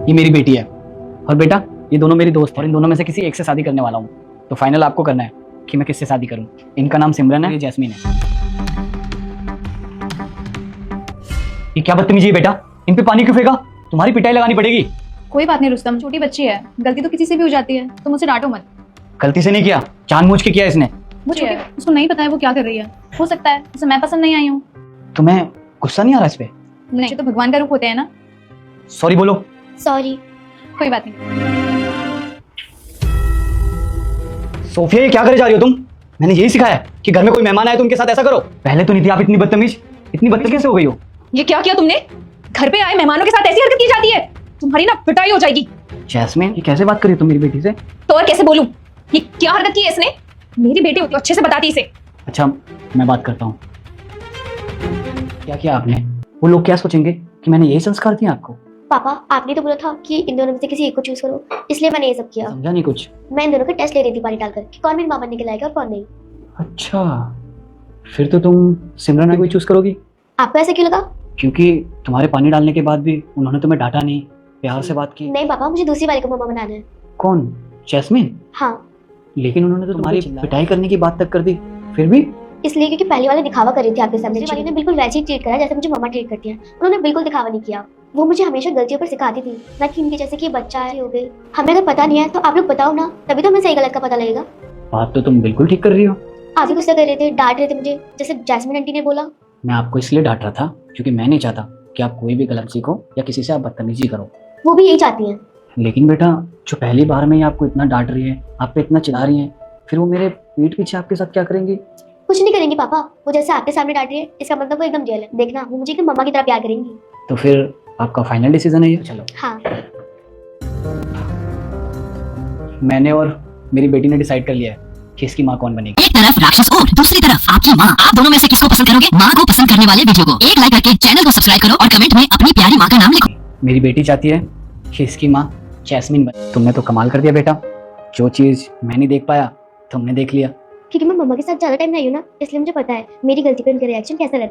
ये मेरी बेटी है और बेटा ये दोनों मेरी दोस्त हैं और इन दोनों में से किसी एक से शादी करने वाला हूँ। तो फाइनल आपको करना है कि मैं किससे शादी करूँ। इनका नाम सिमरन है, ये जैस्मीन है। ये क्या बदतमीजी है बेटा, इन पे पानी क्यों फेंका? तुम्हारी पिटाई लगानी पड़ेगी। कोई बात नहीं रुस्तम, छोटी बच्ची है, गलती तो किसी से भी हो जाती है, तो मुझसे डांटो मत। गलती से नहीं किया, जानबूझ के किया इसने। वो छोटी है, उसको नहीं पता है वो क्या कर रही है। हो सकता है उसे मैं पसंद नहीं आई हूँ। तुम्हें गुस्सा नहीं आ रहा इस पे? नहीं तो भगवान का रूप होते हैं ना। सॉरी बोलो। सॉरी। कोई बात नहीं। सोफिया ये क्या करे जा रही हो तुम? मैंने यही सिखाया है कि घर में कोई मेहमान आए तो उनके साथ ऐसा करो। पहले तो नहीं थी आप इतनी बदतमीज कैसे हो गई हो? ये क्या किया तुमने? घर पे आए मेहमानों के साथ ऐसी हरकत की जाती है? तुम्हारी ना पिटाई हो जाएगी। जैस्मीन ये कैसे बात कर रही हो तुम मेरी बेटी से? तो और कैसे बोलूं? ये क्या हरकत की है इसने? मेरी बेटी होती तो अच्छे से बताती इसे। अच्छा मैं बात करता हूँ। क्या किया आपने? वो लोग क्या सोचेंगे कि मैंने यही संस्कार दिया आपको? पापा आपने तो बोला था कि इन दोनों में से किसी एक को चूज करो, इसलिए मैंने ये सब किया। समझा नहीं कुछ। मैं इन दोनों का टेस्ट ले रही थी पानी डालकर कि कौन मेरी मां बनने के लायक है और कौन नहीं। अच्छा फिर तो तुम सिमरन को ही चूज करोगी। आपको ऐसा क्यों लगा? क्योंकि तुम्हारे पानी डालने के बाद भी उन्होंने तुम्हें डांटा नहीं, प्यार से बात की। नहीं पापा, मुझे दूसरी वाले को मामा बनाना है। कौन? जैस्मीन? हाँ लेकिन उन्होंने तो तुम्हारी पिटाई करने की बात तक कर दी। फिर भी? इसलिए क्योंकि पहले वाले दिखावा कर रही थी आपके सामने। वाली ने बिल्कुल वैसे ही ट्रीट करा जैसे मुझे मामा ट्रीट करती है। उन्होंने बिल्कुल दिखावा नहीं किया। वो मुझे हमेशा गलतियों पर सिखाती थी, ना कि इनके जैसे कि बच्चा है हो गए। हमें अगर पता नहीं है तो आप लोग बताओ ना, तभी तो हमें सही गलत का पता लगेगा। बात तो तुम बिल्कुल ठीक कर रही हो। आप भी गुस्सा कर रहे थे, डांट रहे थे मुझे, जैसे जैस्मिन आंटी ने बोला। मैं आपको इसलिए डांट रहा था क्योंकि मैं नहीं चाहता कि आप कोई भी गलत सीखो या किसी से आप बदतमीजी करो। वो भी यही चाहती हैं। लेकिन बेटा जो पहली बार में ही आपको इतना डांट रही है, आप पे इतना चिल्ला रही है, फिर वो मेरे पीठ पीछे आपके साथ क्या करेंगी? कुछ नहीं करेंगी पापा, वो जैसे आपके सामने डांट रही है इसका मतलब वो एकदम जेल है। देखना वो मुझे एकदम मम्मा की तरह प्यार करेंगी। तो फिर आपका फाइनल डिसीजन है ये? चलो हाँ मैंने और मेरी बेटी ने डिसाइड कर लिया है कि इसकी माँ कौन बनेगी। एक तरफ राक्षस और दूसरी तरफ आपकी माँ। आप दोनों में से किसको पसंद करोगे? माँ को पसंद करने वाले वीडियो को एक लाइक करके चैनल को सब्सक्राइब करो और कमेंट में अपनी प्यारी माँ का नाम लिखो। मेरी बेटी चाहती है कि इसकी माँ जैस्मीन बने। तुमने तो कमाल कर दिया बेटा, जो चीज मैं नहीं देख पाया तुमने देख लिया। क्योंकि मैं मम्मा के साथ ज्यादा टाइम नहीं हूँ ना, इसलिए मुझे पता है मेरी गलती पे उनका रिएक्शन कैसा रहता है।